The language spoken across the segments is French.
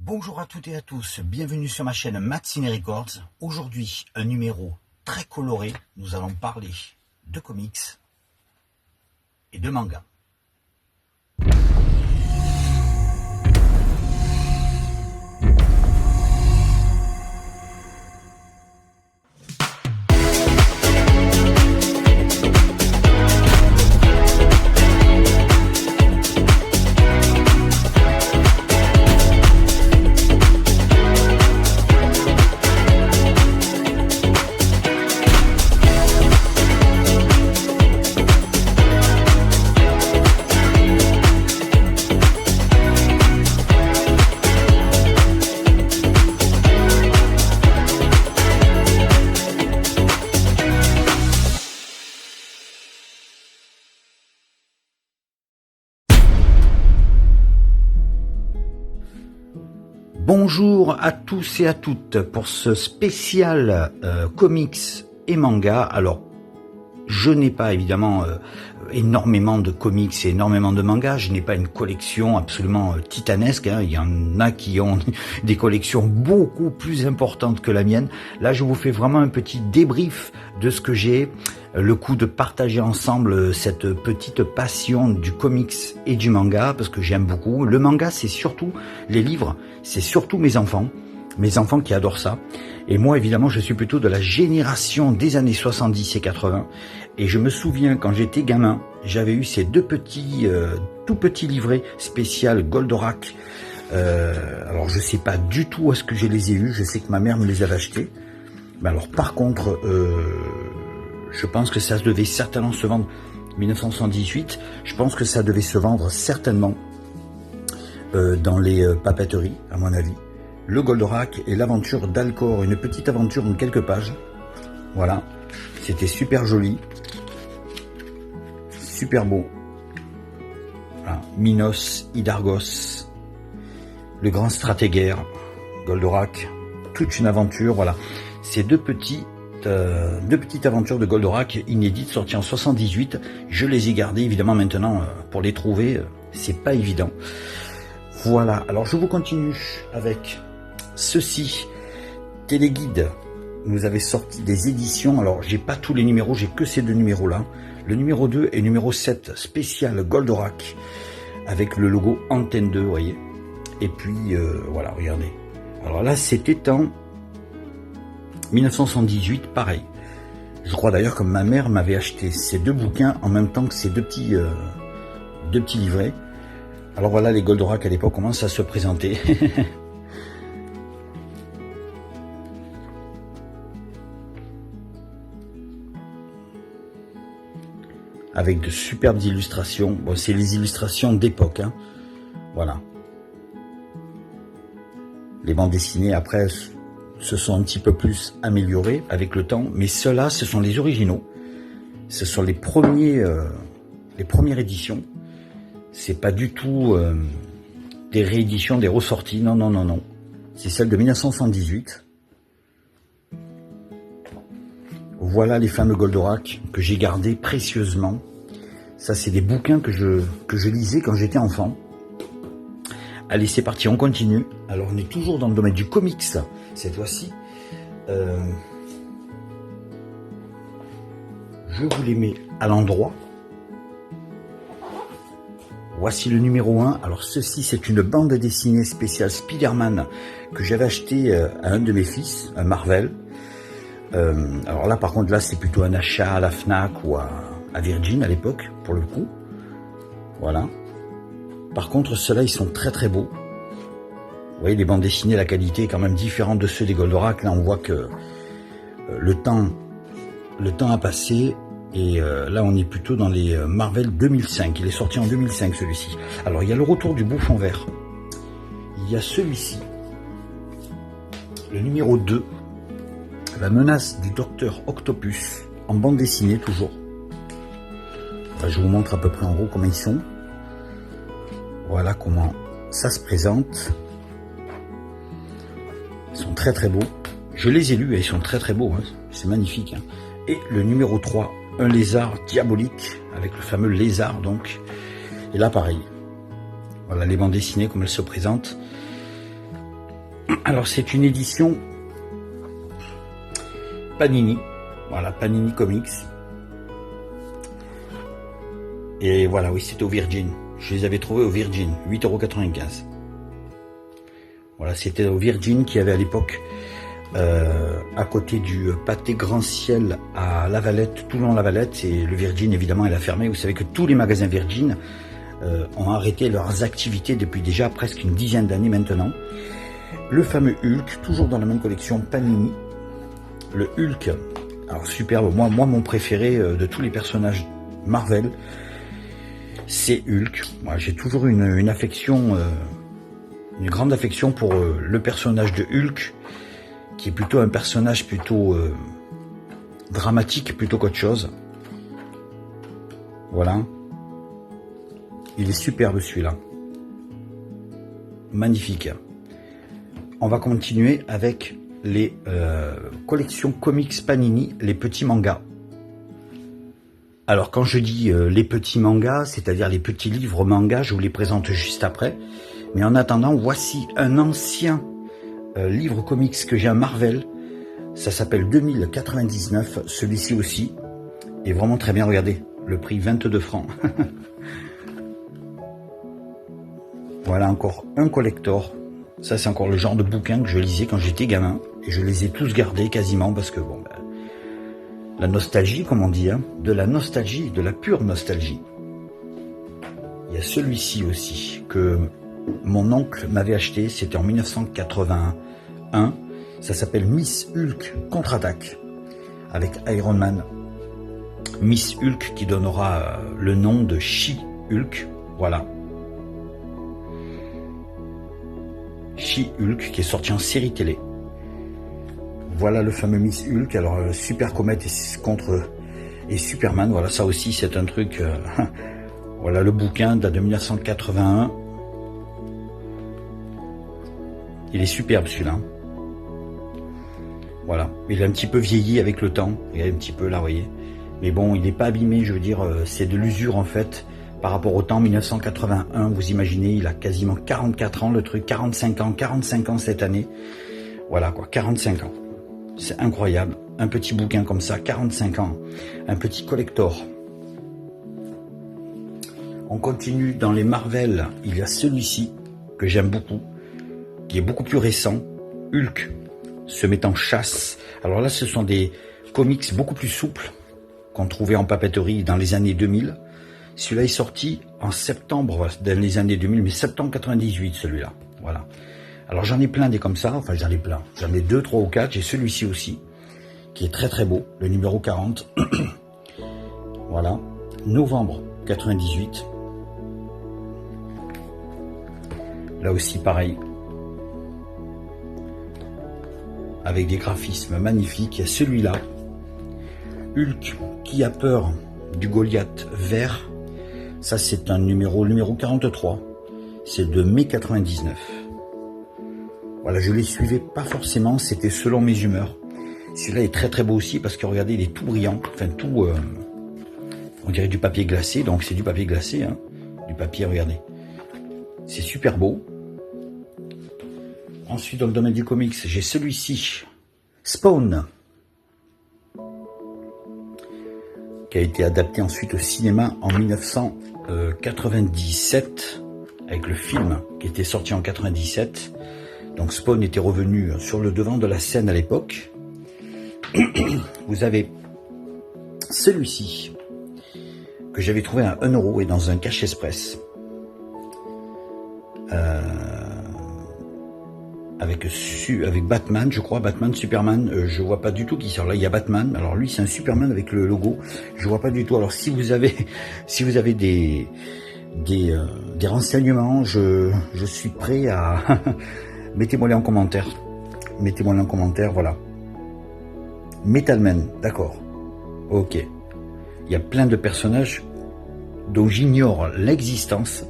Bonjour à toutes et à tous, bienvenue sur ma chaîne Matsine Records. Aujourd'hui, un numéro très coloré. Nous allons parler de comics et de manga. Bonjour à tous et à toutes pour ce spécial comics et manga. Alors, je n'ai pas évidemment énormément de comics et énormément de mangas. Je n'ai pas une collection absolument titanesque. Il y en a qui ont des collections beaucoup plus importantes que la mienne. Là, je vous fais vraiment un petit débrief de ce que j'ai. Le coup de partager ensemble cette petite passion du comics et du manga, parce que j'aime beaucoup. Le manga, c'est surtout les livres, c'est surtout mes enfants qui adorent ça. Et moi, évidemment, je suis plutôt de la génération des années 70 et 80. Et je me souviens, quand j'étais gamin, j'avais eu ces deux petits, tout petits livrets spécial Goldorak. Alors, je sais pas du tout où est-ce que je les ai eus. Je sais que ma mère me les avait achetés. Mais alors, par contre, je pense que ça devait certainement se vendre 1978. Je pense que ça devait se vendre certainement dans les papeteries, à mon avis. Le Goldorak et l'aventure d'Alcor, une petite aventure en quelques pages. Voilà, c'était super joli, super beau. Voilà. Minos, Hydargos, le grand stratégaire, Goldorak, toute une aventure. Voilà, ces deux petites aventures de Goldorak inédites sorties en 78. Je les ai gardées évidemment maintenant pour les trouver, c'est pas évident. Voilà, alors je vous continue avec ceci. Téléguide nous avait sorti des éditions. Alors j'ai pas tous les numéros, j'ai que ces deux numéros là. Le numéro 2 et numéro 7 spécial Goldorak avec le logo Antenne 2, vous voyez. Et puis voilà, regardez. Alors là c'était en 1978, pareil. Je crois d'ailleurs que ma mère m'avait acheté ces deux bouquins en même temps que ces deux petits livrets. Alors voilà les Goldorak à l'époque, comment ça se présentait. Avec de superbes illustrations. Bon, c'est les illustrations d'époque, hein. Voilà. Les bandes dessinées après se sont un petit peu plus améliorés avec le temps, mais ceux-là, ce sont les originaux. Ce sont les premières éditions. C'est pas du tout des rééditions, des ressorties. Non, non, non, non. C'est celle de 1978. Voilà les fameux Goldorak que j'ai gardés précieusement. Ça, c'est des bouquins que je lisais quand j'étais enfant. Allez, c'est parti, on continue. Alors, on est toujours dans le domaine du comics, cette fois-ci. Je vous les mets à l'endroit. Voici le numéro 1. Alors, ceci, c'est une bande dessinée spéciale Spider-Man que j'avais acheté à un de mes fils, un Marvel. Alors là, par contre, là, c'est plutôt un achat à la Fnac ou à Virgin à l'époque, pour le coup. Voilà. Par contre, ceux-là, ils sont très très beaux. Vous voyez, les bandes dessinées, la qualité est quand même différente de ceux des Goldorak. Là, on voit que le temps a passé. Et là, on est plutôt dans les Marvel 2005. Il est sorti en 2005, celui-ci. Alors, il y a le retour du Bouffon Vert. Il y a celui-ci. Le numéro 2. La menace du Docteur Octopus. En bande dessinée, toujours. Là, je vous montre à peu près en gros comment ils sont. Voilà comment ça se présente. Ils sont très très beaux. Je les ai lus et ils sont très très beaux. Hein. C'est magnifique. Hein. Et le numéro 3, un lézard diabolique, avec le fameux lézard donc. Et là pareil. Voilà les bandes dessinées comme elles se présentent. Alors c'est une édition Panini, voilà, Panini Comics. Et voilà, oui, c'était au Virgin. Je les avais trouvés au Virgin, 8,95 €. Voilà, c'était au Virgin qui avait à l'époque, à côté du pâté Grand Ciel à Lavalette, Toulon-Lavalette, et le Virgin évidemment elle a fermé. Vous savez que tous les magasins Virgin ont arrêté leurs activités depuis déjà presque une dizaine d'années maintenant. Le fameux Hulk, toujours dans la même collection Panini. Le Hulk, alors superbe, moi mon préféré de tous les personnages Marvel, c'est Hulk. Moi j'ai toujours une affection, une grande affection pour le personnage de Hulk, qui est plutôt un personnage plutôt dramatique plutôt qu'autre chose. Voilà. Il est superbe celui-là. Magnifique. On va continuer avec les collections comics Panini, les petits mangas. Alors quand je dis les petits mangas, c'est-à-dire les petits livres mangas, je vous les présente juste après. Mais en attendant, voici un ancien livre comics que j'ai, un Marvel. Ça s'appelle 2099. Celui-ci aussi est vraiment très bien. Regardez, le prix 22 francs. Voilà encore un collector. Ça c'est encore le genre de bouquin que je lisais quand j'étais gamin. Et je les ai tous gardés quasiment parce que bon, ben, la nostalgie comme on dit, hein, de la nostalgie, de la pure nostalgie. Il y a celui-ci aussi que mon oncle m'avait acheté, c'était en 1981. Ça s'appelle Miss Hulk contre-attaque avec Iron Man. Miss Hulk qui donnera le nom de She-Hulk. Voilà. She-Hulk qui est sorti en série télé. Voilà le fameux Miss Hulk. Alors Super Comet et Superman. Voilà, ça aussi c'est un truc. Voilà, le bouquin date de 1981. Il est superbe celui-là. Voilà, il est un petit peu vieilli avec le temps. Regardez un petit peu là, vous voyez. Mais bon, il n'est pas abîmé, je veux dire, c'est de l'usure en fait. Par rapport au temps 1981, vous imaginez, il a quasiment 44 ans le truc, 45 ans cette année. Voilà quoi, 45 ans. C'est incroyable. Un petit bouquin comme ça, 45 ans. Un petit collector. On continue dans les Marvel. Il y a celui-ci que j'aime beaucoup, qui est beaucoup plus récent. Hulk se met en chasse. Alors là, ce sont des comics beaucoup plus souples qu'on trouvait en papeterie dans les années 2000. Celui-là est sorti en septembre dans les années 2000, mais septembre 98 celui-là. Voilà. Alors j'en ai plein des comme ça, enfin j'en ai plein. J'en ai 2, 3 ou 4. J'ai celui-ci aussi, qui est très très beau, le numéro 40. Voilà. Novembre 98. Là aussi pareil. Avec des graphismes magnifiques. Il y a celui-là. Hulk qui a peur du Goliath vert. Ça c'est un numéro 43. C'est de mai 99. Voilà, je les suivais pas forcément, c'était selon mes humeurs. Celui-là est très très beau aussi parce que regardez, il est tout brillant. Enfin tout, on dirait du papier glacé, donc c'est du papier glacé. Hein. Du papier, regardez. C'est super beau. Ensuite, dans le domaine du comics, j'ai celui-ci, Spawn, qui a été adapté ensuite au cinéma en 1997, avec le film qui était sorti en 97. Donc Spawn était revenu sur le devant de la scène à l'époque. Vous avez celui-ci, que j'avais trouvé à 1 € et dans un cache express. Avec Batman, je crois, Batman, Superman, je vois pas du tout qui sort là. Il y a Batman, alors lui c'est un Superman avec le logo, je vois pas du tout. Alors si vous avez des renseignements, je suis prêt à mettez-moi-les en commentaire. Mettez-moi-les en commentaire, voilà. Metalman, d'accord. Ok. Il y a plein de personnages dont j'ignore l'existence.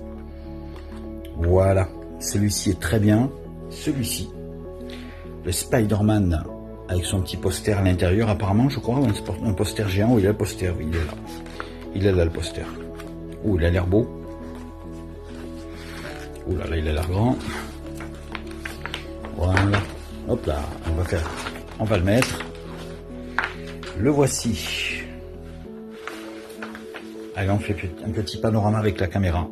Voilà. Celui-ci est très bien. Celui-ci. Le Spider-Man avec son petit poster à l'intérieur, apparemment, je crois, un poster géant. Il a le poster, oui, il est là. Il est là, le poster. Oh, il a l'air beau. Oh là là, il a l'air grand. Voilà. Hop là, on va le mettre. Le voici. Allez, on fait un petit panorama avec la caméra.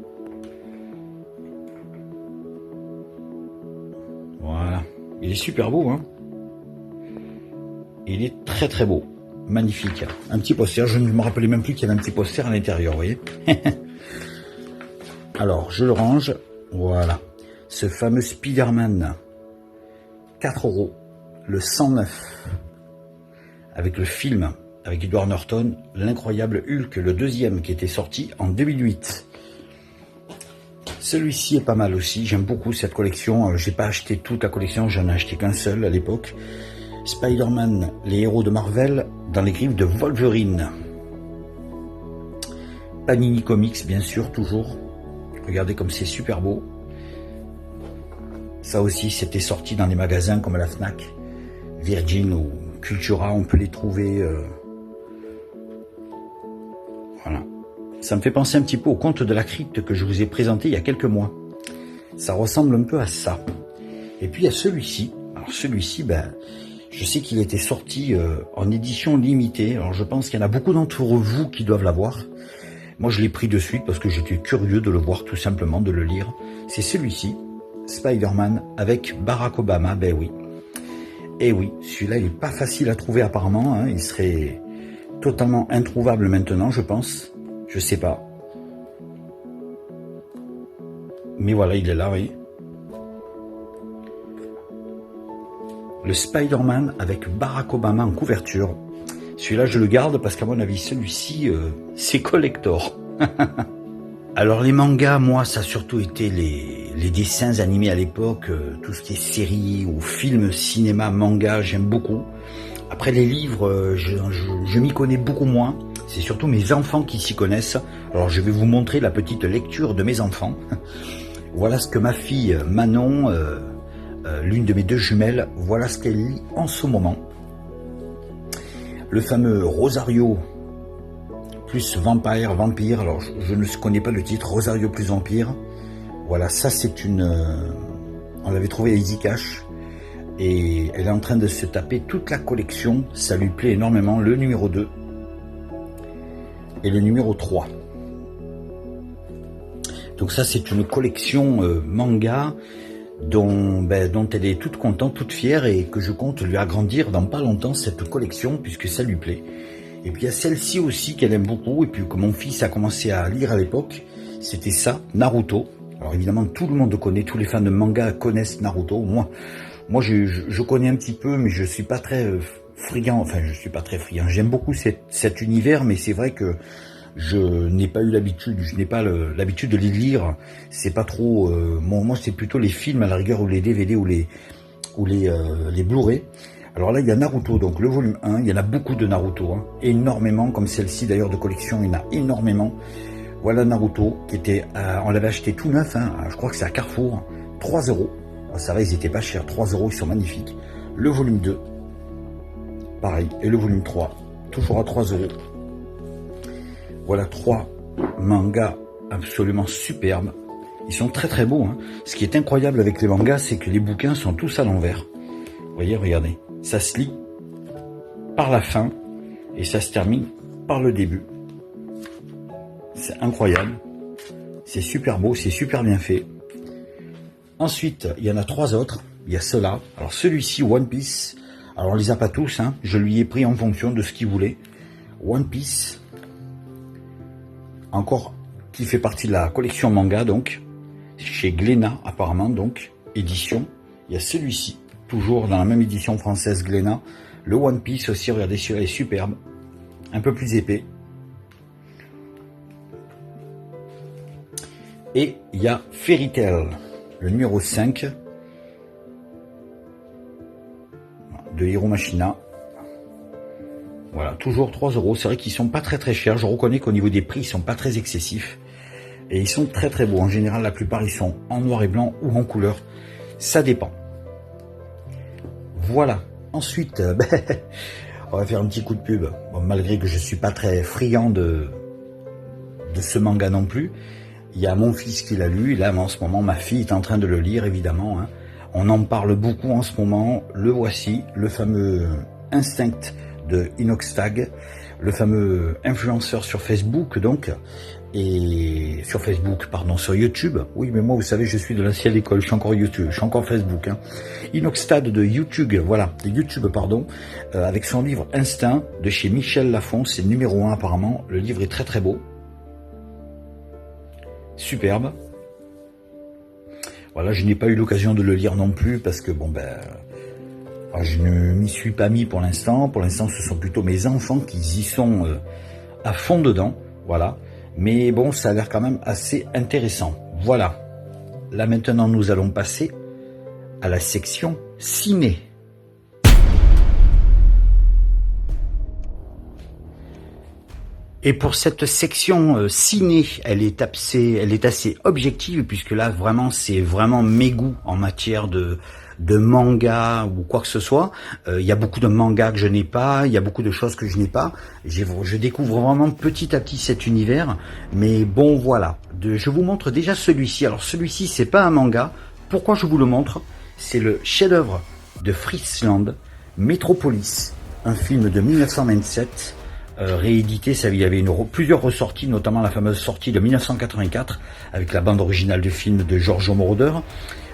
Voilà. Il est super beau, hein. Il est très très beau. Magnifique. Un petit poster. Je ne me rappelais même plus qu'il y avait un petit poster à l'intérieur, vous voyez. Alors, je le range. Voilà. Ce fameux Spider-Man. 4 €. Le 109. Avec le film, avec Edward Norton, l'incroyable Hulk, le deuxième qui était sorti en 2008. Celui-ci est pas mal aussi, j'aime beaucoup cette collection. J'ai pas acheté toute la collection, j'en ai acheté qu'un seul à l'époque. Spider-Man, les héros de Marvel, dans les griffes de Wolverine. Panini Comics, bien sûr, toujours. Regardez comme c'est super beau. Ça aussi, c'était sorti dans les magasins comme la Fnac, Virgin ou Cultura, on peut les trouver. Voilà. Ça me fait penser un petit peu au conte de la crypte que je vous ai présenté il y a quelques mois. Ça ressemble un peu à ça. Et puis il y a celui-ci. Alors celui-ci, ben, je sais qu'il était sorti en édition limitée. Alors je pense qu'il y en a beaucoup d'entre vous qui doivent l'avoir. Moi je l'ai pris de suite parce que j'étais curieux de le voir tout simplement, de le lire. C'est celui-ci, Spider-Man avec Barack Obama, ben oui. Et oui, celui-là il n'est pas facile à trouver apparemment, hein. Il serait totalement introuvable maintenant, je pense. Je sais pas. Mais voilà, il est là, oui. Le Spider-Man avec Barack Obama en couverture. Celui-là, je le garde parce qu'à mon avis, celui-ci, c'est collector. Alors les mangas, moi, ça a surtout été les dessins animés à l'époque, tout ce qui est séries ou films, cinéma, manga, j'aime beaucoup. Après les livres, je m'y connais beaucoup moins. C'est surtout mes enfants qui s'y connaissent. Alors je vais vous montrer la petite lecture de mes enfants. Voilà ce que ma fille Manon, l'une de mes deux jumelles, voilà ce qu'elle lit en ce moment. Le fameux Rosario plus Vampire, alors je ne connais pas le titre, Rosario plus Vampire. Voilà, ça c'est on l'avait trouvé à Easy Cash. Et elle est en train de se taper toute la collection, ça lui plaît énormément, le numéro 2 et le numéro 3. Donc ça c'est une collection manga dont elle est toute contente, toute fière et que je compte lui agrandir dans pas longtemps cette collection puisque ça lui plaît. Et puis il y a celle-ci aussi qu'elle aime beaucoup et puis que mon fils a commencé à lire à l'époque, c'était ça, Naruto. Alors évidemment tout le monde connaît, tous les fans de manga connaissent Naruto. Moi je connais un petit peu mais je suis pas très friand, j'aime beaucoup cet univers mais c'est vrai que je n'ai pas eu l'habitude, l'habitude de les lire, c'est pas trop, moi c'est plutôt les films à la rigueur ou les DVD ou les Blu-ray. Alors là il y a Naruto, donc le volume 1, il y en a beaucoup de Naruto, hein, énormément, comme celle-ci d'ailleurs de collection, il y en a énormément. Voilà Naruto, qui était, on l'avait acheté tout neuf, hein, je crois que c'est à Carrefour, 3 €. Ça va, ils étaient pas chers, 3 €, ils sont magnifiques. Le volume 2, pareil, et le volume 3, toujours à 3 €. Voilà 3 mangas absolument superbes. Ils sont très très beaux, hein. Ce qui est incroyable avec les mangas, c'est que les bouquins sont tous à l'envers. Vous voyez, regardez, ça se lit par la fin et ça se termine par le début. C'est incroyable, c'est super beau, c'est super bien fait. Ensuite, il y en a 3 autres. Il y a ceux-là. Alors celui-ci, One Piece. Alors on les a pas tous, hein. Je lui ai pris en fonction de ce qu'il voulait. One Piece. Encore qui fait partie de la collection manga, donc. Chez Glénat, apparemment, donc. Édition. Il y a celui-ci. Toujours dans la même édition française Glénat. Le One Piece aussi, regardez, celui-là est superbe. Un peu plus épais. Et il y a Fairy Tail. Le numéro 5 de Hiro Mashina. Voilà, toujours 3 €. C'est vrai qu'ils sont pas très très chers. Je reconnais qu'au niveau des prix, ils sont pas très excessifs. Et ils sont très très beaux. En général, la plupart, ils sont en noir et blanc ou en couleur. Ça dépend. Voilà. Ensuite, on va faire un petit coup de pub. Bon, malgré que je suis pas très friand de ce manga non plus. Il y a mon fils qui l'a lu, et là en ce moment ma fille est en train de le lire évidemment, hein. On en parle beaucoup en ce moment. Le voici, le fameux Instinct de Inoxtag, le fameux influenceur sur Facebook donc, et sur Facebook, pardon, sur YouTube. Oui, mais moi, vous savez, je suis de l'ancienne école, je suis encore YouTube, je suis encore Facebook. Inoxtag de YouTube, voilà, de YouTube, pardon, avec son livre Instinct de chez Michel Lafon, c'est numéro 1 apparemment. Le livre est très très beau, superbe. Voilà, je n'ai pas eu l'occasion de le lire non plus parce que bon ben, je ne m'y suis pas mis pour l'instant. Pour l'instant, ce sont plutôt mes enfants qui y sont à fond dedans, voilà. Mais bon, ça a l'air quand même assez intéressant. Voilà. Là maintenant, nous allons passer à la section ciné. Et pour cette section ciné, elle est assez objective puisque là vraiment c'est vraiment mes goûts en matière de manga ou quoi que ce soit. Il y a beaucoup de mangas que je n'ai pas, il y a beaucoup de choses que je n'ai pas. Je découvre vraiment petit à petit cet univers. Mais bon voilà, je vous montre déjà celui-ci. Alors celui-ci c'est pas un manga. Pourquoi je vous le montre? C'est le chef-d'œuvre de Friesland, Metropolis, un film de 1927. Réédité, il y avait plusieurs ressorties, notamment la fameuse sortie de 1984 avec la bande originale du film de Giorgio Moroder,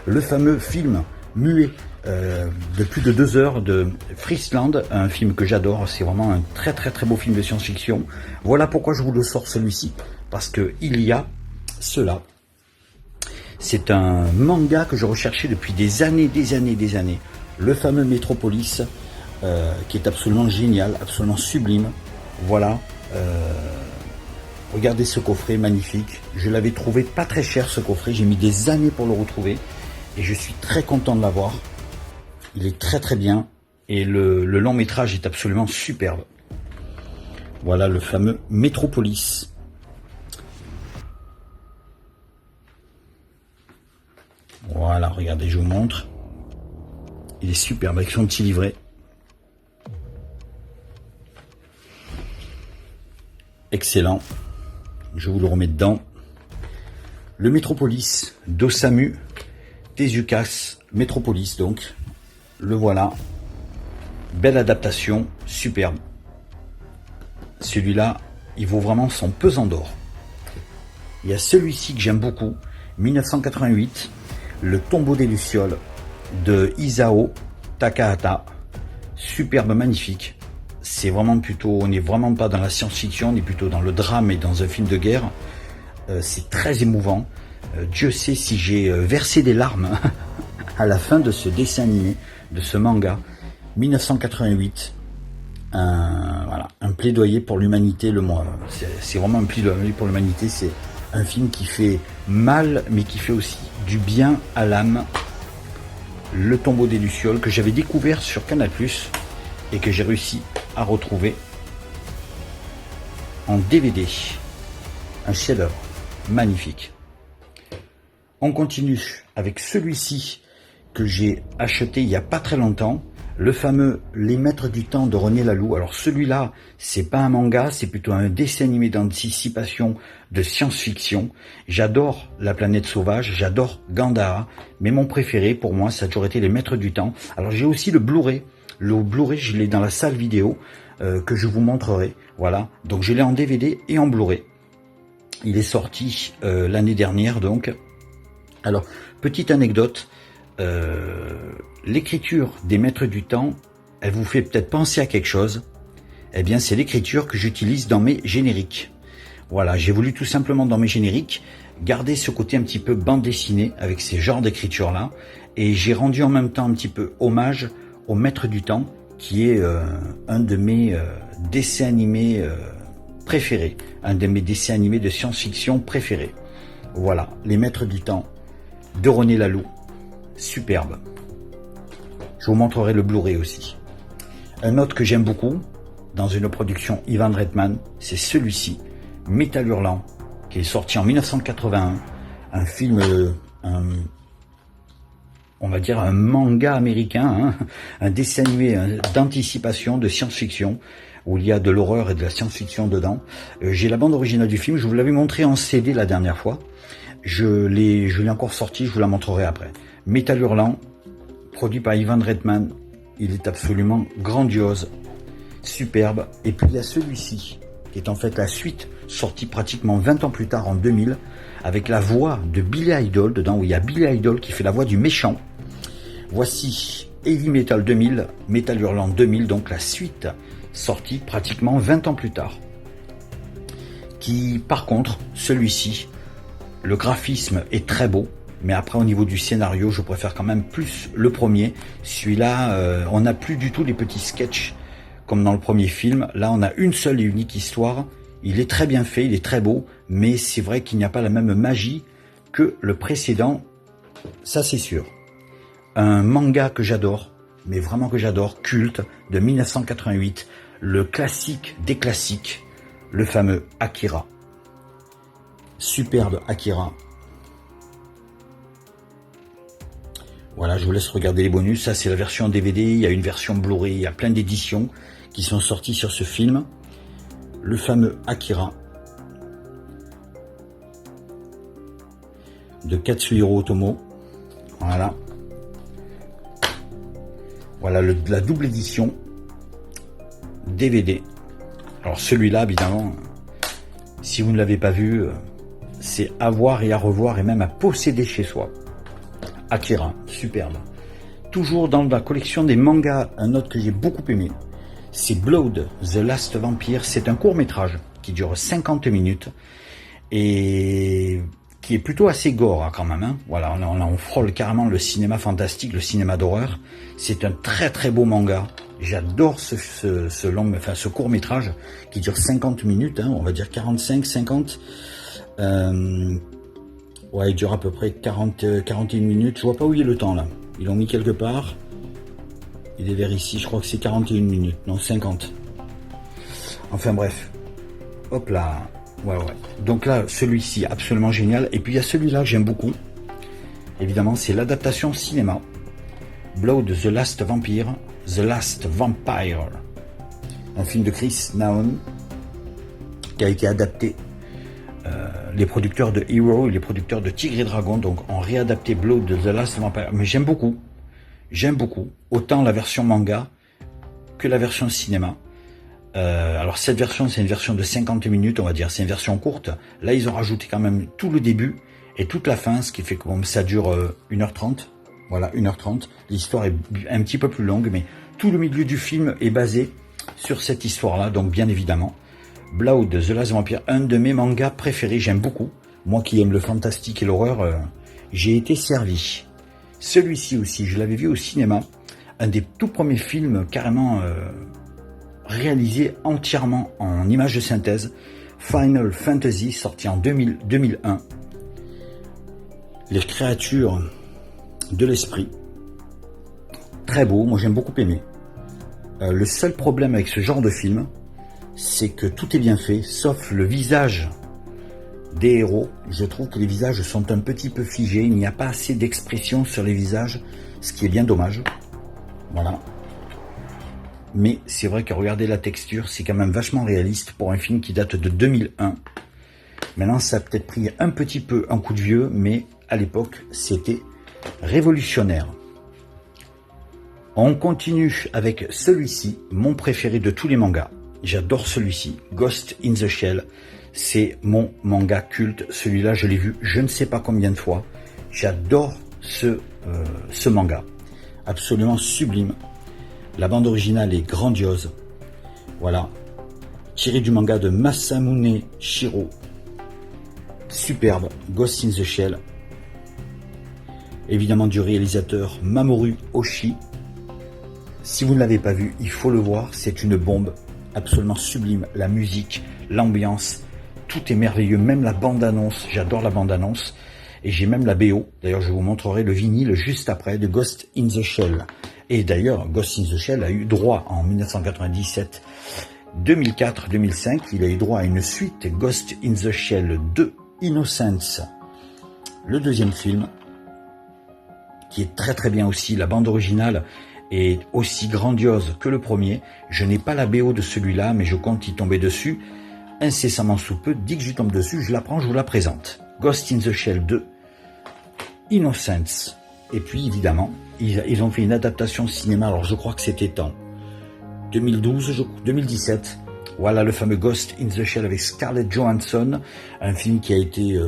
le fameux film muet de plus de 2 heures de Friesland, un film que j'adore, c'est vraiment un très très très beau film de science-fiction. Voilà pourquoi je vous le sors celui-ci, parce que il y a cela. C'est un manga que je recherchais depuis des années, le fameux Metropolis, qui est absolument génial, absolument sublime. Voilà, regardez ce coffret magnifique, je l'avais trouvé pas très cher ce coffret, j'ai mis des années pour le retrouver et je suis très content de l'avoir. Il est très très bien et le long métrage est absolument superbe. Voilà le fameux Metropolis. Voilà, regardez, je vous montre. Il est superbe avec son petit livret. Excellent, je vous le remets dedans. Le Metropolis d'Osamu Tezuka, Metropolis donc, le voilà. Belle adaptation, superbe. Celui-là, il vaut vraiment son pesant d'or. Il y a celui-ci que j'aime beaucoup, 1988, Le tombeau des Lucioles de Isao Takahata, superbe, magnifique. C'est vraiment plutôt, on n'est vraiment pas dans la science-fiction, on est plutôt dans le drame et dans un film de guerre. C'est très émouvant. Dieu sait si j'ai versé des larmes à la fin de ce dessin animé, de ce manga. 1988, voilà, un plaidoyer pour l'humanité. C'est vraiment un plaidoyer pour l'humanité. C'est un film qui fait mal, mais qui fait aussi du bien à l'âme. Le tombeau des Lucioles, que j'avais découvert sur Canal+, et que j'ai réussi à retrouver en DVD. Un chef-d'œuvre magnifique. On continue avec celui-ci que j'ai acheté il n'y a pas très longtemps, le fameux Les Maîtres du Temps de René Laloux. Alors celui-là, c'est pas un manga, c'est plutôt un dessin animé d'anticipation de science-fiction. J'adore La Planète Sauvage, j'adore Gandhara, mais mon préféré pour moi, ça a toujours été Les Maîtres du Temps. Alors j'ai aussi le Blu-ray. Le Blu-ray, je l'ai dans la salle vidéo que je vous montrerai. Voilà, donc je l'ai en DVD et en Blu-ray. Il est sorti l'année dernière donc. Alors, petite anecdote, l'écriture des Maîtres du Temps, elle vous fait peut-être penser à quelque chose. Eh bien, c'est l'écriture que j'utilise dans mes génériques. Voilà, j'ai voulu tout simplement dans mes génériques garder ce côté un petit peu bande dessinée avec ces genres d'écriture-là. Et j'ai rendu en même temps un petit peu hommage au Maître du Temps, qui est un de mes dessins animés préférés, un de mes dessins animés de science-fiction préférés. Voilà, Les Maîtres du Temps de René Laloux, superbe. Je vous montrerai le Blu-ray aussi. Un autre que j'aime beaucoup, dans une production Ivan Reitman, c'est celui-ci, Métal Hurlant, qui est sorti en 1981, un film, on va dire un manga américain, hein, un dessin animé d'anticipation, de science-fiction, où il y a de l'horreur et de la science-fiction dedans. J'ai la bande originale du film, je vous l'avais montré en CD la dernière fois. Je l'ai encore sorti, je vous la montrerai après. Métal Hurlant, produit par Ivan Reitman. Il est absolument grandiose, superbe. Et puis il y a celui-ci, qui est en fait la suite, sortie pratiquement 20 ans plus tard, en 2000, avec la voix de Billy Idol dedans, où il y a Billy Idol qui fait la voix du méchant. Voici Heavy Metal 2000, Metal Hurlant 2000, donc la suite, sortie pratiquement 20 ans plus tard. Qui, par contre, celui-ci, le graphisme est très beau, mais après au niveau du scénario, je préfère quand même plus le premier. Celui-là, on n'a plus du tout les petits sketchs comme dans le premier film. Là, on a une seule et unique histoire. Il est très bien fait, il est très beau, mais c'est vrai qu'il n'y a pas la même magie que le précédent, ça c'est sûr. Un manga que j'adore, mais vraiment que j'adore, culte, de 1988, le classique des classiques, le fameux Akira. Superbe Akira. Voilà, je vous laisse regarder les bonus. Ça, c'est la version DVD. Il y a une version Blu-ray. Il y a plein d'éditions qui sont sorties sur ce film. Le fameux Akira de Katsuhiro Otomo. Voilà. Voilà la double édition DVD. Alors celui-là, évidemment, si vous ne l'avez pas vu, c'est à voir et à revoir et même à posséder chez soi. Akira, superbe. Toujours dans la collection des mangas, un autre que j'ai beaucoup aimé, c'est Blood, The Last Vampire. C'est un court-métrage qui dure 50 minutes et qui est plutôt assez gore hein, quand même. Hein. Voilà, on frôle carrément le cinéma fantastique, le cinéma d'horreur. C'est un très très beau manga. J'adore ce court-métrage qui dure 50 minutes, hein, on va dire 45, 50. Ouais, il dure à peu près 41 minutes. Je vois pas où il est le temps là. Ils l'ont mis quelque part. Il est vers ici, je crois que c'est 41 minutes, non 50. Enfin bref. Hop là. Ouais. Donc là, celui-ci, absolument génial. Et puis il y a celui-là que j'aime beaucoup. Évidemment, c'est l'adaptation cinéma. Blood, The Last Vampire. The Last Vampire. Un film de Chris Naon qui a été adapté. Les producteurs de Hero et les producteurs de Tigre et Dragon donc ont réadapté Blood de The Last Vampire. Mais j'aime beaucoup. Autant la version manga que la version cinéma. Alors cette version, c'est une version de 50 minutes, on va dire. C'est une version courte. Là, ils ont rajouté quand même tout le début et toute la fin, ce qui fait que bon, ça dure 1h30. Voilà, 1h30. L'histoire est un petit peu plus longue, mais tout le milieu du film est basé sur cette histoire-là. Donc bien évidemment, Blood, The Last Vampire, un de mes mangas préférés, j'aime beaucoup. Moi qui aime le fantastique et l'horreur, j'ai été servi. Celui-ci aussi, je l'avais vu au cinéma. Un des tout premiers films carrément réalisé entièrement en images de synthèse. Final Fantasy, sorti en 2001. Les créatures de l'esprit. Très beau, moi j'aime beaucoup aimé. Le seul problème avec ce genre de film, c'est que tout est bien fait, sauf le visage des héros. Je trouve que les visages sont un petit peu figés, il n'y a pas assez d'expression sur les visages, ce qui est bien dommage. Voilà. Mais c'est vrai que regarder la texture, c'est quand même vachement réaliste pour un film qui date de 2001. Maintenant, ça a peut-être pris un petit peu un coup de vieux, mais à l'époque, c'était révolutionnaire. On continue avec celui-ci, mon préféré de tous les mangas. J'adore celui-ci, Ghost in the Shell. C'est mon manga culte. Celui-là, je l'ai vu je ne sais pas combien de fois. J'adore ce manga. Absolument sublime. La bande originale est grandiose. Voilà. Tiré du manga de Masamune Shirow. Superbe. Ghost in the Shell. Évidemment du réalisateur Mamoru Oshii. Si vous ne l'avez pas vu, il faut le voir. C'est une bombe. Absolument sublime. La musique, l'ambiance, tout est merveilleux. Même la bande-annonce. J'adore la bande-annonce. Et j'ai même la BO. D'ailleurs, je vous montrerai le vinyle juste après de Ghost in the Shell. Et d'ailleurs, Ghost in the Shell a eu droit en 1997, 2004, 2005. Il a eu droit à une suite, Ghost in the Shell 2, Innocence. Le deuxième film, qui est très très bien aussi. La bande originale est aussi grandiose que le premier. Je n'ai pas la BO de celui-là, mais je compte y tomber dessus incessamment sous peu. Dès que je tombe dessus, je la prends, je vous la présente. Ghost in the Shell 2, Innocence. Et puis évidemment, ils ont fait une adaptation cinéma, alors je crois que c'était en 2017. Voilà le fameux Ghost in the Shell avec Scarlett Johansson, un film qui a été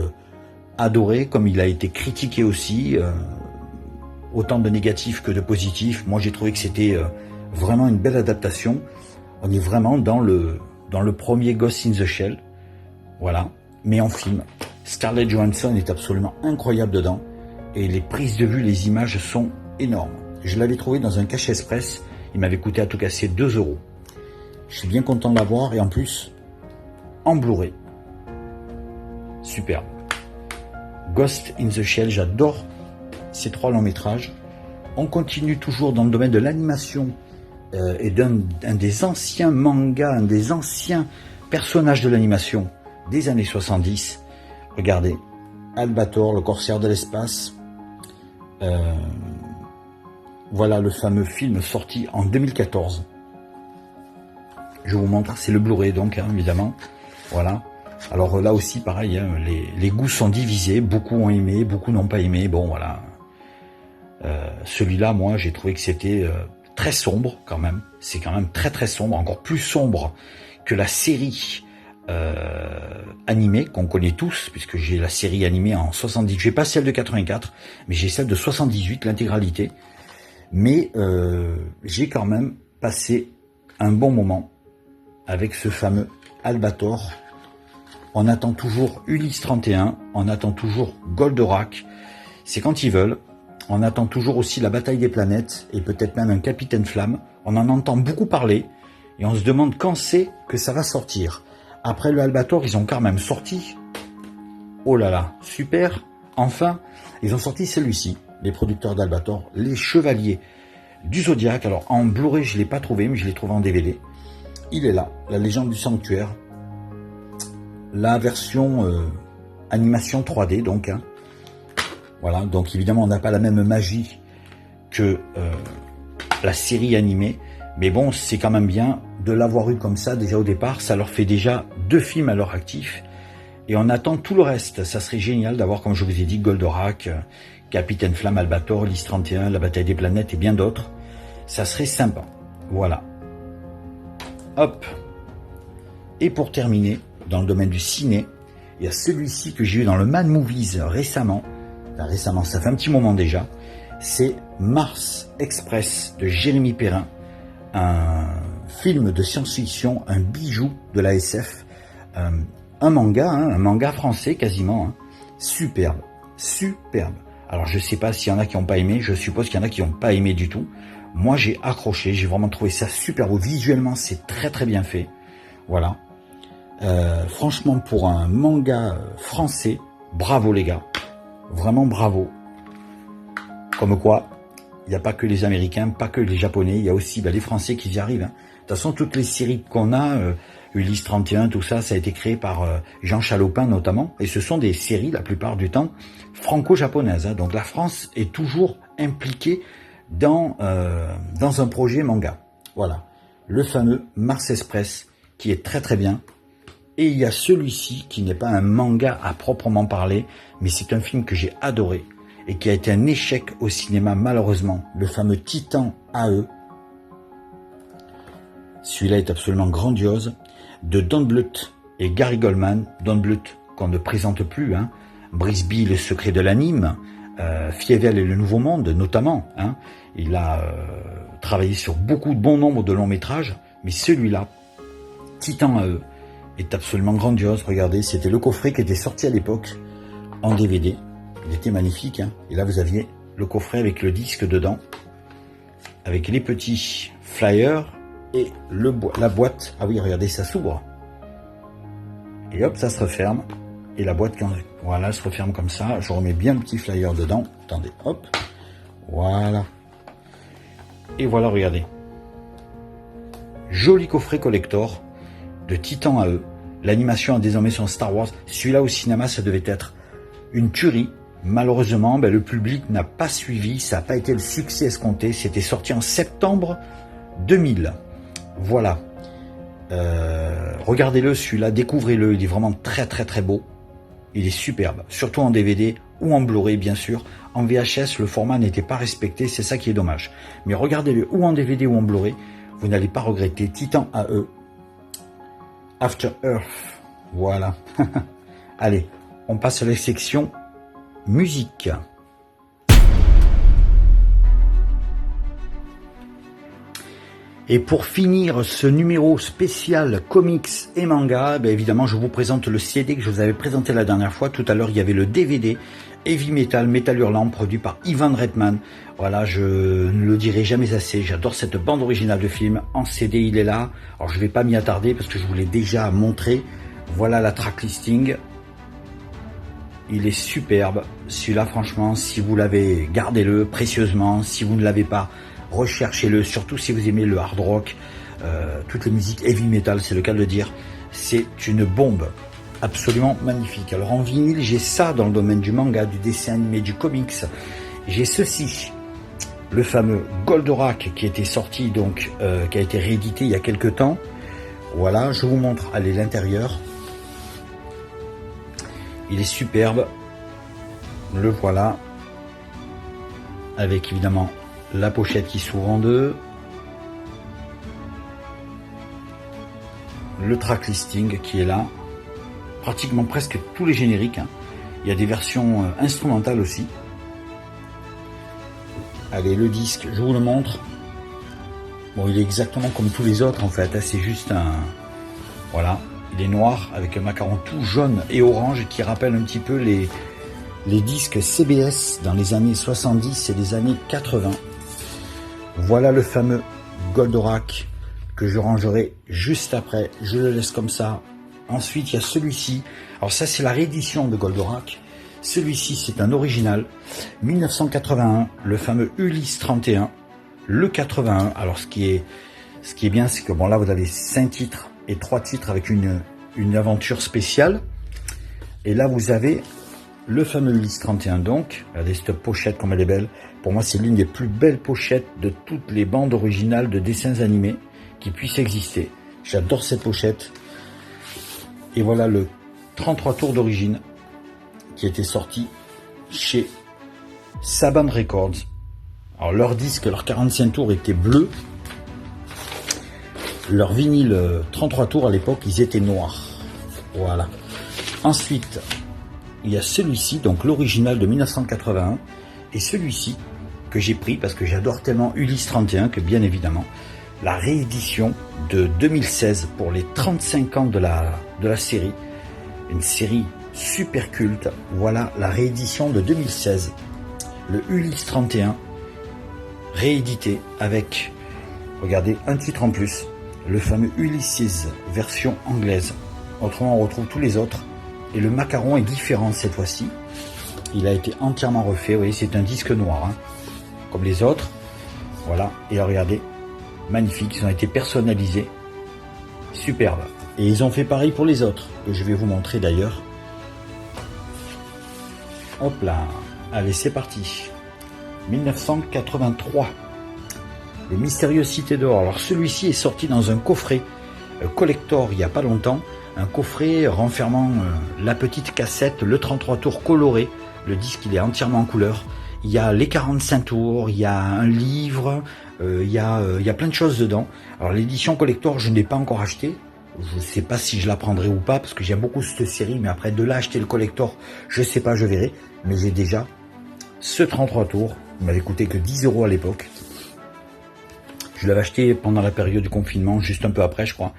adoré, comme il a été critiqué aussi, autant de négatifs que de positifs. Moi j'ai trouvé que c'était vraiment une belle adaptation. On est vraiment dans le premier Ghost in the Shell, voilà, mais en film. Scarlett Johansson est absolument incroyable dedans, et les prises de vue, les images sont énormes. Je l'avais trouvé dans un cachet express, il m'avait coûté à tout casser 2 €. Je suis bien content de l'avoir, et en plus, en Blu-ray. Superbe. Ghost in the Shell, j'adore ces 3 longs métrages. On continue toujours dans le domaine de l'animation et d'un des anciens mangas, un des anciens personnages de l'animation des années 70. Regardez, Albator, le corsaire de l'espace. Voilà le fameux film sorti en 2014. Je vous montre, c'est le Blu-ray donc, hein, évidemment. Voilà. Alors là aussi, pareil, hein, les goûts sont divisés. Beaucoup ont aimé, beaucoup n'ont pas aimé. Bon, voilà. Celui-là, moi, j'ai trouvé que c'était très sombre quand même. C'est quand même très très sombre, encore plus sombre que la série animée qu'on connaît tous, puisque j'ai la série animée en 70. J'ai pas celle de 84, mais j'ai celle de 78, l'intégralité. Mais j'ai quand même passé un bon moment avec ce fameux Albator. On attend toujours Ulysse 31, on attend toujours Goldorak, c'est quand ils veulent. On attend toujours aussi la bataille des planètes, et peut-être même un Capitaine Flamme. On en entend beaucoup parler, et on se demande quand c'est que ça va sortir. Après le Albator, ils ont quand même sorti, oh là là, super, enfin, ils ont sorti celui-ci, les producteurs d'Albator, les Chevaliers du Zodiaque. Alors en Blu-ray, je ne l'ai pas trouvé, mais je l'ai trouvé en DVD. Il est là, la légende du sanctuaire, la version animation 3D donc, hein. Voilà, donc évidemment on n'a pas la même magie que la série animée, mais bon, c'est quand même bien de l'avoir eu comme ça déjà au départ. Ça leur fait déjà 2 films à leur actif, et on attend tout le reste. Ça serait génial d'avoir, comme je vous ai dit, Goldorak, Capitaine Flamme, Albator, Ulysse 31, la bataille des planètes et bien d'autres. Ça serait sympa, voilà. Hop. Et pour terminer, dans le domaine du ciné, il y a celui-ci que j'ai eu dans le Mad Movies récemment. Enfin, récemment, ça fait un petit moment déjà. C'est Mars Express de Jérémy Perrin, un film de science-fiction, un bijou de la SF, un manga, hein, un manga français quasiment, hein. Superbe, superbe. Alors je sais pas s'il y en a qui n'ont pas aimé, je suppose qu'il y en a qui n'ont pas aimé du tout. Moi j'ai accroché, j'ai vraiment trouvé ça super beau. Visuellement c'est très très bien fait. Voilà. Franchement, pour un manga français, bravo les gars. Vraiment bravo. Comme quoi, il n'y a pas que les Américains, pas que les Japonais, il y a aussi les Français qui y arrivent, hein. De toute façon, toutes les séries qu'on a, Ulysse 31, tout ça, ça a été créé par Jean Chalopin notamment. Et ce sont des séries, la plupart du temps, franco-japonaises, hein. Donc la France est toujours impliquée dans un projet manga. Voilà. Le fameux Mars Express, qui est très très bien. Et il y a celui-ci, qui n'est pas un manga à proprement parler, mais c'est un film que j'ai adoré, et qui a été un échec au cinéma malheureusement. Le fameux Titan AE. Celui-là est absolument grandiose, de Don Bluth et Gary Goldman. Don Bluth, qu'on ne présente plus, hein. Brisby, le secret de l'anime, Fievel et le Nouveau Monde, notamment, hein. Il a travaillé sur beaucoup de bon nombre de longs métrages, mais celui-là, Titan AE, est absolument grandiose. Regardez, c'était le coffret qui était sorti à l'époque en DVD. Il était magnifique, hein. Et là, vous aviez le coffret avec le disque dedans, avec les petits flyers et la boîte. Ah oui, regardez, ça s'ouvre. Et hop, ça se referme. Et la boîte, voilà, se referme comme ça. Je remets bien le petit flyer dedans. Attendez, hop. Voilà. Et voilà, regardez. Joli coffret collector de Titan AE. L'animation a désormais son Star Wars. Celui-là au cinéma, ça devait être une tuerie. Malheureusement, le public n'a pas suivi. Ça n'a pas été le succès escompté. C'était sorti en septembre 2000. Voilà. Regardez-le, celui-là. Découvrez-le. Il est vraiment très très très beau. Il est superbe. Surtout en DVD ou en Blu-ray, bien sûr. en VHS, le format n'était pas respecté, c'est ça qui est dommage. Mais regardez-le ou en DVD ou en Blu-ray, vous n'allez pas regretter. Titan AE, After Earth, voilà. Allez, on passe à la section musique. Et pour finir ce numéro spécial comics et manga, ben évidemment je vous présente le CD que je vous avais présenté la dernière fois. Tout à l'heure il y avait le DVD Heavy Metal, Metal Hurlant, produit par Ivan Reitman. Voilà, je ne le dirai jamais assez, j'adore cette bande originale de film. En CD il est là, alors je vais pas m'y attarder parce que je vous l'ai déjà montré. Voilà la track listing. Il est superbe, celui-là franchement, si vous l'avez, gardez-le précieusement. Si vous ne l'avez pas, recherchez-le, surtout si vous aimez le hard rock, toutes les musiques heavy metal, c'est le cas de le dire. C'est une bombe, absolument magnifique. Alors en vinyle, j'ai ça dans le domaine du manga, du dessin animé, du comics. J'ai ceci, le fameux Goldorak qui était sorti, donc qui a été réédité il y a quelques temps. Voilà, je vous montre, allez, l'intérieur. Il est superbe, le voilà, avec évidemment la pochette qui s'ouvre en deux, le track listing qui est là, pratiquement presque tous les génériques, hein. Il y a des versions instrumentales aussi. Allez, le disque, je vous le montre. Bon, il est exactement comme tous les autres en fait, hein. C'est juste un... Voilà, il est noir avec un macaron tout jaune et orange qui rappelle un petit peu les disques CBS dans les années 70 et les années 80. Voilà le fameux Goldorak que je rangerai juste après. Je le laisse comme ça. Ensuite, il y a celui-ci. Alors ça, c'est la réédition de Goldorak. Celui-ci, c'est un original. 1981, le fameux Ulysse 31. Le 81. Alors ce qui est bien, c'est que bon là, vous avez 5 titres et 3 titres avec une aventure spéciale. Et là, vous avez le fameux Ulysse 31 donc. Regardez cette pochette comme elle est belle. Pour moi, c'est l'une des plus belles pochettes de toutes les bandes originales de dessins animés qui puissent exister. J'adore cette pochette. Et voilà le 33 tours d'origine qui était sorti chez Saban Records. Alors leur disque, leur 45 tours était bleu. Leur vinyle 33 tours à l'époque, ils étaient noirs. Voilà. Ensuite, il y a celui-ci, donc l'original de 1981. Et celui-ci que j'ai pris parce que j'adore tellement Ulysse 31 que bien évidemment la réédition de 2016 pour les 35 ans de la série, une série super culte. Voilà la réédition de 2016, le Ulysse 31 réédité avec, regardez, un titre en plus, le fameux Ulysses version anglaise. Autrement on retrouve tous les autres et le macaron est différent cette fois-ci. Il a été entièrement refait, vous voyez, c'est un disque noir, hein, comme les autres. Voilà, et regardez, magnifique, ils ont été personnalisés. Superbe. Et ils ont fait pareil pour les autres, que je vais vous montrer d'ailleurs. Hop là, allez, c'est parti. 1983. Les Mystérieuses Cités d'Or. Alors celui-ci est sorti dans un coffret collector il n'y a pas longtemps. Un coffret renfermant la petite cassette, le 33 tours coloré. Le disque, il est entièrement en couleur. Il y a les 45 tours, il y a un livre, il y a plein de choses dedans. Alors l'édition collector, je ne l'ai pas encore acheté. Je ne sais pas si je la prendrai ou pas, parce que j'aime beaucoup cette série. Mais après, de là acheter le collector, je ne sais pas, je verrai. Mais j'ai déjà ce 33 tours. Il m'avait coûté que 10 € à l'époque. Je l'avais acheté pendant la période du confinement, juste un peu après, je crois.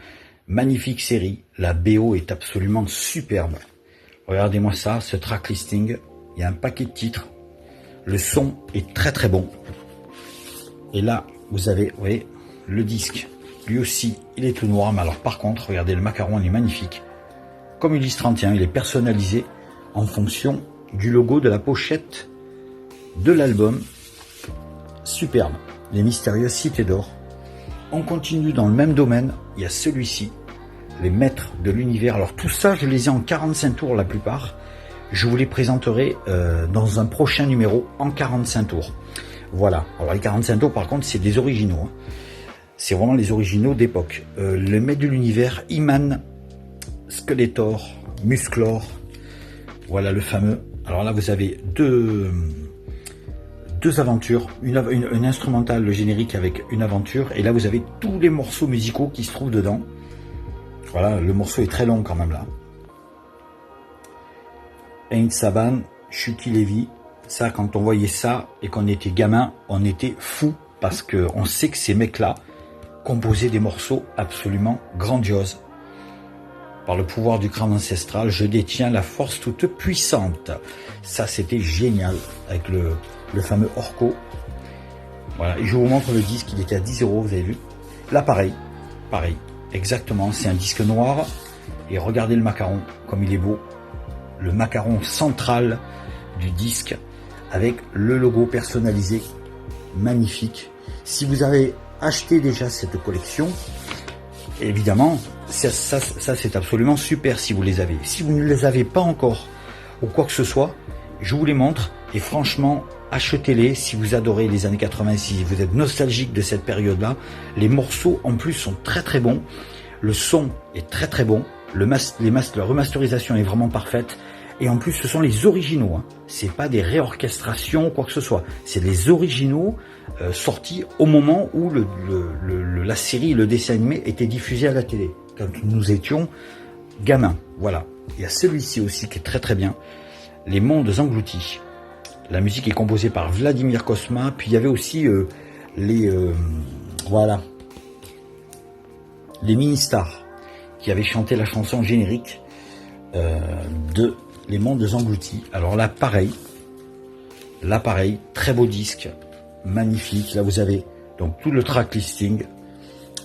Magnifique série. La BO est absolument superbe. Regardez-moi ça, ce track listing. Il y a un paquet de titres. Le son est très très bon. Et là, vous avez, vous voyez, le disque. Lui aussi, il est tout noir. Mais alors par contre, regardez, le macaron, il est magnifique. Comme Ulysse 31, il est personnalisé en fonction du logo de la pochette de l'album. Superbe. Les Mystérieuses Cités d'Or. On continue dans le même domaine. Il y a celui-ci. Les Maîtres de l'Univers. Alors tout ça, je les ai en 45 tours la plupart. Je vous les présenterai dans un prochain numéro en 45 tours. Voilà. Alors les 45 tours, par contre, c'est des originaux, hein. C'est vraiment les originaux d'époque. Le Maître de l'Univers, He-Man, Skeletor, Musclor. Voilà le fameux. Alors là, vous avez deux 2 aventures, une instrumentale, le générique avec une aventure, et là vous avez tous les morceaux musicaux qui se trouvent dedans. Voilà, le morceau est très long quand même là. Ain Saban, Shuki Levy, ça quand on voyait ça et qu'on était gamin, on était fou parce qu'on sait que ces mecs-là composaient des morceaux absolument grandioses. Par le pouvoir du crâne ancestral, je détiens la force toute puissante. Ça c'était génial avec le fameux Orco. Voilà, et je vous montre le disque, il était à 10 €, vous avez vu. Là pareil, exactement, c'est un disque noir. Et regardez le macaron, comme il est beau. Le macaron central du disque avec le logo personnalisé, magnifique. Si vous avez acheté déjà cette collection, évidemment, ça c'est absolument super si vous les avez. Si vous ne les avez pas encore ou quoi que ce soit, je vous les montre et franchement, achetez-les si vous adorez les années 80, si vous êtes nostalgique de cette période-là. Les morceaux en plus sont très très bons, le son est très très bon, la remasterisation est vraiment parfaite. Et en plus, ce sont les originaux, hein. C'est pas des réorchestrations ou quoi que ce soit. C'est les originaux sortis au moment où la série, le dessin animé était diffusé à la télé, quand nous étions gamins. Voilà. Il y a celui-ci aussi qui est très très bien. Les Mondes Engloutis. La musique est composée par Vladimir Cosma. Puis il y avait aussi les mini-stars qui avaient chanté la chanson générique de Les Mondes Engloutis. Alors là, pareil, très beau disque, magnifique. Là, vous avez donc tout le track listing.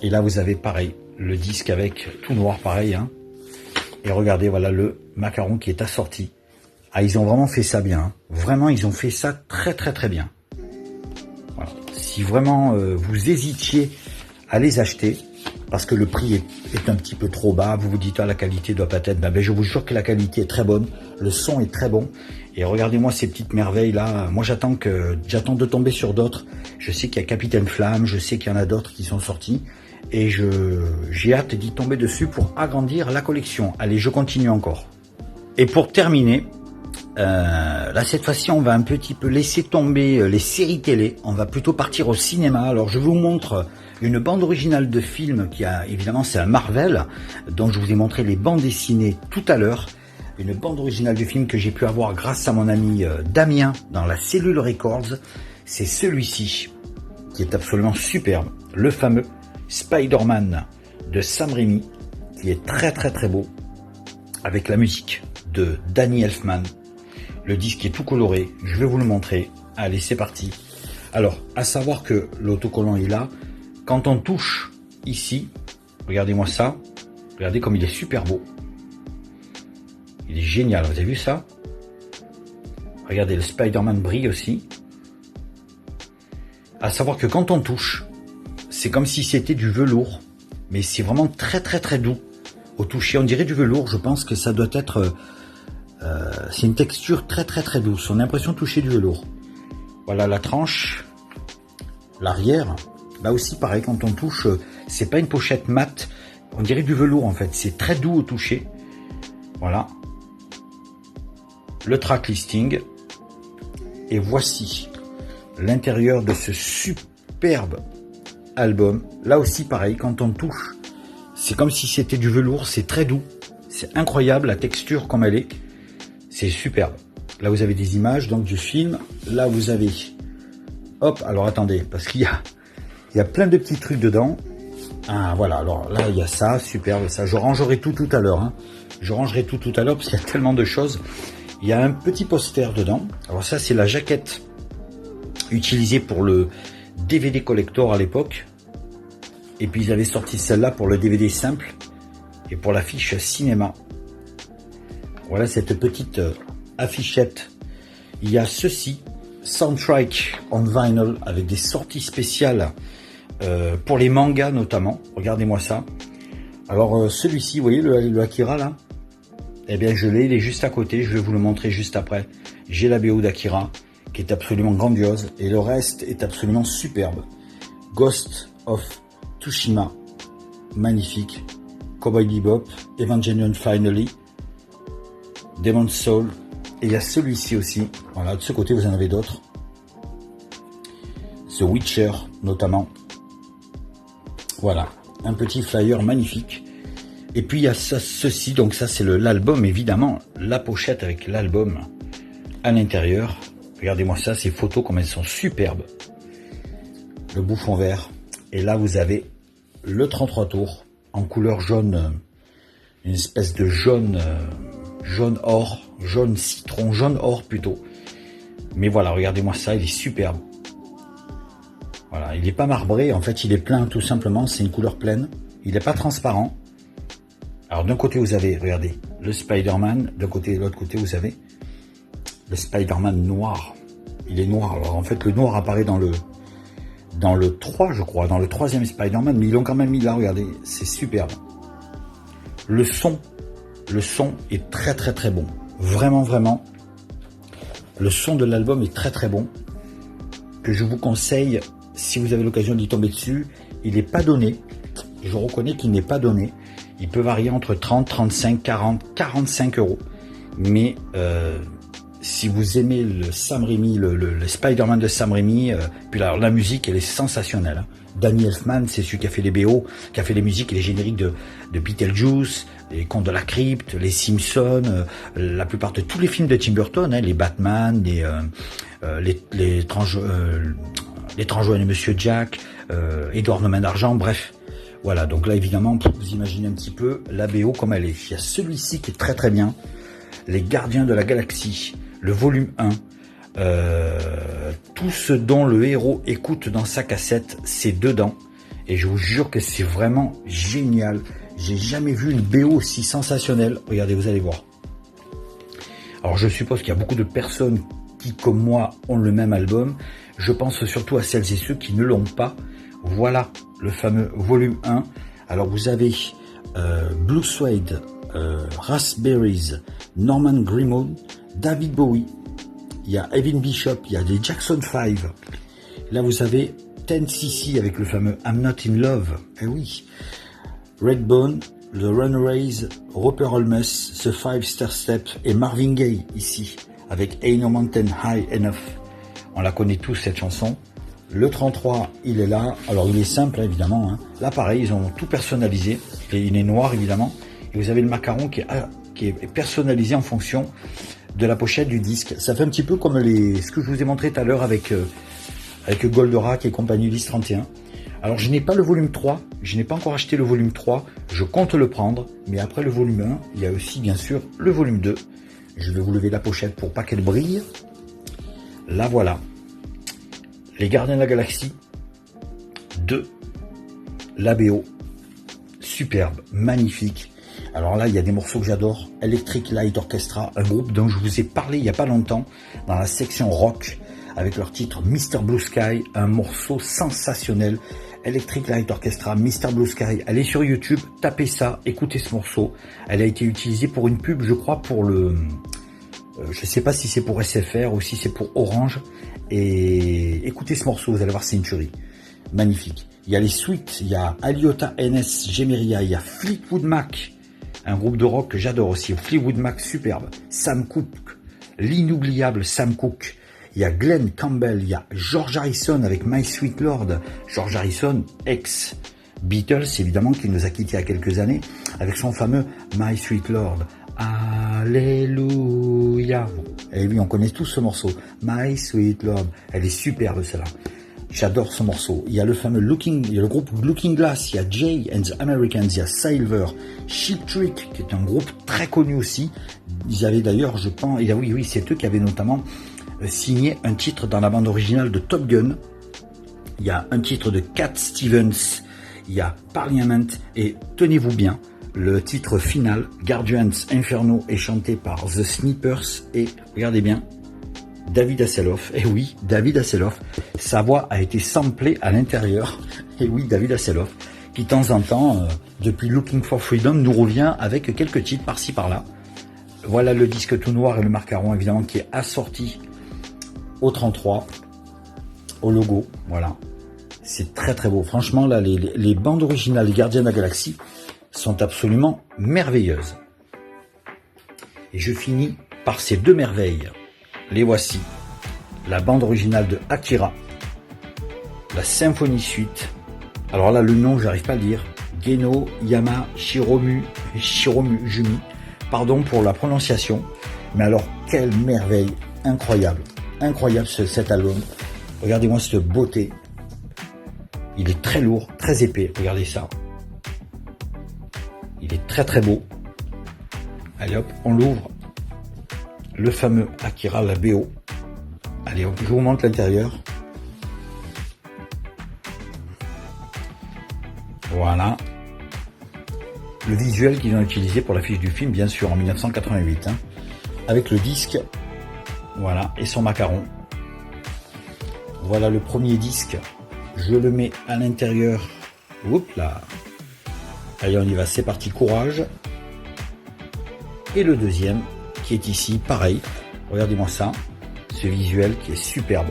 Et là, vous avez pareil, le disque avec tout noir, pareil. Hein. Et regardez, voilà le macaron qui est assorti. Ah, ils ont vraiment fait ça bien. Hein. Vraiment, ils ont fait ça très, très, très bien. Voilà. Si vraiment vous hésitiez à les acheter, parce que le prix est un petit peu trop bas, vous vous dites la qualité doit pas être, ben, je vous jure que la qualité est très bonne, le son est très bon, et regardez-moi ces petites merveilles là, moi j'attends de tomber sur d'autres, je sais qu'il y a Capitaine Flamme, je sais qu'il y en a d'autres qui sont sortis, et j'ai hâte d'y tomber dessus pour agrandir la collection. Allez, je continue encore. Et pour terminer, là cette fois-ci on va un petit peu laisser tomber les séries télé, on va plutôt partir au cinéma. Alors je vous montre une bande originale de film qui a, évidemment, c'est un Marvel, dont je vous ai montré les bandes dessinées tout à l'heure. Une bande originale de film que j'ai pu avoir grâce à mon ami Damien dans la Cellule Records. C'est celui-ci, qui est absolument superbe. Le fameux Spider-Man de Sam Raimi, qui est très très très beau, avec la musique de Danny Elfman. Le disque est tout coloré, je vais vous le montrer. Allez, c'est parti. Alors, à savoir que l'autocollant est là. Quand on touche ici, regardez-moi ça, regardez comme il est super beau. Il est génial, vous avez vu ça? Regardez, le Spider-Man brille aussi. À savoir que quand on touche, c'est comme si c'était du velours, mais c'est vraiment très très très doux. Au toucher, on dirait du velours, je pense que ça doit être... c'est une texture très très très douce, on a l'impression de toucher du velours. Voilà la tranche, l'arrière... Là aussi, pareil, quand on touche, c'est pas une pochette mate, on dirait du velours en fait, c'est très doux au toucher. Voilà. Le track listing. Et voici l'intérieur de ce superbe album. Là aussi, pareil, quand on touche, c'est comme si c'était du velours, c'est très doux. C'est incroyable la texture comme elle est. C'est superbe. Là, vous avez des images donc du film. Là, vous avez... Hop, alors attendez, parce qu'il y a plein de petits trucs dedans. Ah voilà, alors là il y a ça, superbe, ça. Je rangerai tout à l'heure. Hein. Je rangerai tout à l'heure parce qu'il y a tellement de choses. Il y a un petit poster dedans. Alors ça c'est la jaquette utilisée pour le DVD collector à l'époque. Et puis ils avaient sorti celle-là pour le DVD simple et pour l'affiche cinéma. Voilà cette petite affichette. Il y a ceci, Soundtrack on Vinyl, avec des sorties spéciales pour les mangas notamment. Regardez-moi ça. Alors celui-ci, vous voyez le Akira là, eh bien je l'ai, il est juste à côté, je vais vous le montrer juste après. J'ai la BO d'Akira qui est absolument grandiose et le reste est absolument superbe. Ghost of Tsushima, magnifique. Cowboy Bebop, Evangelion Finally, Demon's Soul, et il y a celui-ci aussi. Voilà, de ce côté vous en avez d'autres. The Witcher notamment. Voilà, un petit flyer magnifique. Et puis il y a ceci, donc ça c'est l'album évidemment, la pochette avec l'album à l'intérieur. Regardez-moi ça, ces photos comme elles sont superbes. Le bouffon vert. Et là vous avez le 33 tours en couleur jaune, une espèce de jaune, jaune or, jaune citron, jaune or plutôt. Mais voilà, regardez-moi ça, il est superbe. Voilà, il n'est pas marbré, en fait il est plein tout simplement, c'est une couleur pleine. Il n'est pas transparent. Alors d'un côté vous avez, regardez, le Spider-Man, d'un côté et de l'autre côté vous avez le Spider-Man noir. Il est noir, alors en fait le noir apparaît dans le 3 je crois, dans le 3e Spider-Man, mais ils l'ont quand même mis là, regardez, c'est superbe. Le son est très très très bon. Vraiment, vraiment. Le son de l'album est très très bon. Que je vous conseille, si vous avez l'occasion d'y tomber dessus. Il n'est pas donné. Je reconnais qu'il n'est pas donné. Il peut varier entre 30, 35, 40, 45 euros. Mais si vous aimez le Sam Raimi, le Spider-Man de Sam Raimi, puis alors, la musique, elle est sensationnelle. Hein. Danny Elfman, c'est celui qui a fait les BO, qui a fait les musiques et les génériques de Beetlejuice, les Contes de la Crypte, les Simpsons, la plupart de tous les films de Tim Burton, hein, les Batman, l'étrange et Monsieur Jack, Edward le Main d'Argent, bref. Voilà, donc là évidemment, vous imaginez un petit peu la BO comme elle est. Il y a celui-ci qui est très très bien, Les Gardiens de la Galaxie, le volume 1. Tout ce dont le héros écoute dans sa cassette, c'est dedans. Et je vous jure que c'est vraiment génial. J'ai jamais vu une BO aussi sensationnelle. Regardez, vous allez voir. Alors je suppose qu'il y a beaucoup de personnes qui, comme moi, ont le même album. Je pense surtout à celles et ceux qui ne l'ont pas. Voilà le fameux volume 1. Alors vous avez Blue Suede, Raspberries, Norman Grimmauld, David Bowie. Il y a Evan Bishop, il y a des Jackson 5. Là, vous avez 10cc avec le fameux I'm Not In Love. Eh oui. Redbone, The Runaways, Roper Holmes, The Five Star Step et Marvin Gaye ici avec Ain't No Mountain High Enough. On la connaît tous cette chanson. Le 33, il est là. Alors, il est simple, hein, évidemment. Hein. Là, pareil, ils ont tout personnalisé. Et il est noir, évidemment. Et vous avez le macaron qui est personnalisé en fonction de la pochette du disque. Ça fait un petit peu comme ce que je vous ai montré tout à l'heure avec Goldorak et compagnie Ulysse 31. Alors je n'ai pas le volume 3, je n'ai pas encore acheté le volume 3, je compte le prendre, mais après le volume 1, il y a aussi bien sûr le volume 2. Je vais vous lever la pochette pour pas qu'elle brille. Là voilà. Les Gardiens de la Galaxie 2, la BO, superbe, magnifique. Alors là, il y a des morceaux que j'adore. Electric Light Orchestra, un groupe dont je vous ai parlé il n'y a pas longtemps, dans la section rock, avec leur titre Mr. Blue Sky, un morceau sensationnel. Electric Light Orchestra, Mr. Blue Sky. Allez sur YouTube, tapez ça, écoutez ce morceau. Elle a été utilisée pour une pub, je crois, pour le... je ne sais pas si c'est pour SFR ou si c'est pour Orange. Et écoutez ce morceau, vous allez voir, c'est une tuerie. Magnifique. Il y a les Sweets, il y a Aliota NS Gemeria, il y a Fleetwood Mac, un groupe de rock que j'adore aussi. Fleetwood Mac, superbe. Sam Cooke, l'inoubliable Sam Cooke. Il y a Glenn Campbell, il y a George Harrison avec My Sweet Lord. George Harrison, ex-Beatles, évidemment, qui nous a quittés il y a quelques années, avec son fameux My Sweet Lord. Alléluia. Et oui, on connaît tous ce morceau. My Sweet Lord. Elle est superbe, celle-là. J'adore ce morceau. Il y a le fameux il y a le groupe Looking Glass, il y a Jay and the Americans, il y a Silver, Cheap Trick, qui est un groupe très connu aussi. Ils avaient d'ailleurs, je pense, oui, c'est eux qui avaient notamment signé un titre dans la bande originale de Top Gun. Il y a un titre de Cat Stevens, il y a Parliament, et tenez-vous bien, le titre final, Guardians Inferno, est chanté par The Snippers, et regardez bien, David Hasselhoff, et oui, David Hasselhoff, sa voix a été samplée à l'intérieur, et oui, David Hasselhoff, qui de temps en temps, depuis Looking for Freedom, nous revient avec quelques titres par-ci par-là. Voilà le disque tout noir et le marcaron, évidemment, qui est assorti au 33, au logo, voilà. C'est très très beau, franchement, là, les bandes originales des Gardiens de la Galaxie sont absolument merveilleuses. Et je finis par ces deux merveilles. Les voici, la bande originale de Akira la Symphonie Suite. Alors là, le nom, j'arrive pas à le dire. Geno Yama Shiromu Jumi. Pardon pour la prononciation. Mais alors, quelle merveille. Incroyable. Incroyable cet album. Regardez-moi cette beauté. Il est très lourd, très épais. Regardez ça. Il est très très beau. Allez hop, on l'ouvre. Le fameux Akira, la BO. Allez hop, je vous montre l'intérieur. Voilà. Le visuel qu'ils ont utilisé pour l'affiche du film, bien sûr, en 1988. Hein, avec le disque. Voilà, et son macaron. Voilà le premier disque. Je le mets à l'intérieur. Oups là. Allez, on y va, c'est parti, courage. Et le deuxième, qui est ici, pareil. Regardez-moi ça. Ce visuel qui est superbe.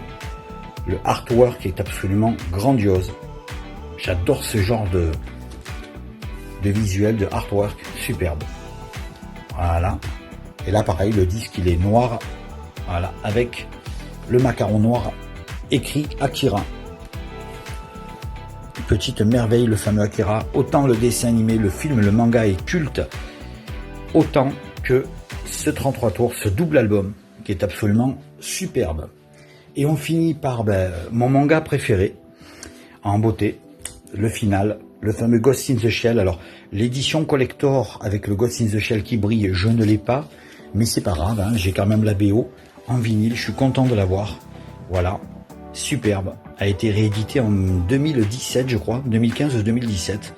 Le artwork est absolument grandiose. J'adore ce genre de visuel, de artwork, superbe. Voilà. Et là, pareil, le disque, il est noir. Voilà, avec le macaron noir écrit Akira. Petite merveille, le fameux Akira. Autant le dessin animé, le film, le manga est culte, autant que ce 33 tours, ce double album, qui est absolument superbe. Et on finit par mon manga préféré, en beauté, le final, le fameux Ghost in the Shell. Alors, l'édition collector avec le Ghost in the Shell qui brille, je ne l'ai pas, mais c'est pas grave, hein, j'ai quand même la BO en vinyle, je suis content de l'avoir. Voilà, superbe. A été réédité en 2017, je crois, 2015 ou 2017.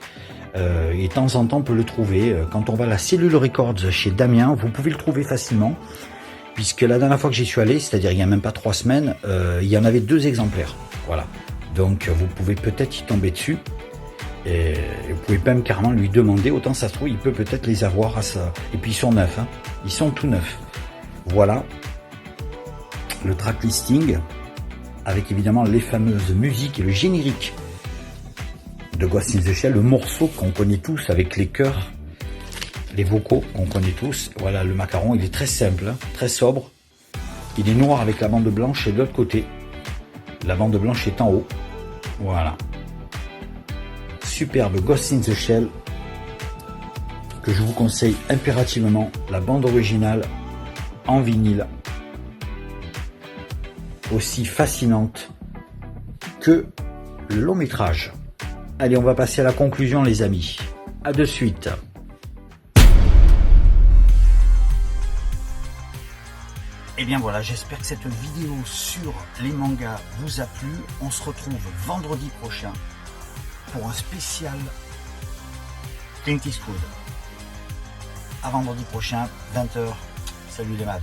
Et de temps en temps, on peut le trouver. Quand on va à la Cellule Records chez Damien, vous pouvez le trouver facilement. Puisque la dernière fois que j'y suis allé, c'est-à-dire il n'y a même pas 3 semaines, il y en avait 2 exemplaires. Voilà. Donc vous pouvez peut-être y tomber dessus. Et vous pouvez même carrément lui demander, autant ça se trouve, il peut peut-être les avoir à ça. Et puis ils sont neufs, hein. Ils sont tout neufs. Voilà. Le track listing, avec évidemment les fameuses musiques et le générique de Ghost in the Shell, le morceau qu'on connaît tous avec les chœurs, les vocaux qu'on connaît tous. Voilà, le macaron, il est très simple, hein, très sobre. Il est noir avec la bande blanche et de l'autre côté, la bande blanche est en haut. Voilà. Superbe Ghost in the Shell, que je vous conseille impérativement, la bande originale en vinyle, aussi fascinante que le long métrage. Allez, on va passer à la conclusion, les amis. À de suite. Et bien voilà, j'espère que cette vidéo sur les mangas vous a plu. On se retrouve vendredi prochain pour un spécial Clint Eastwood. À vendredi prochain, 20h. Salut les mads.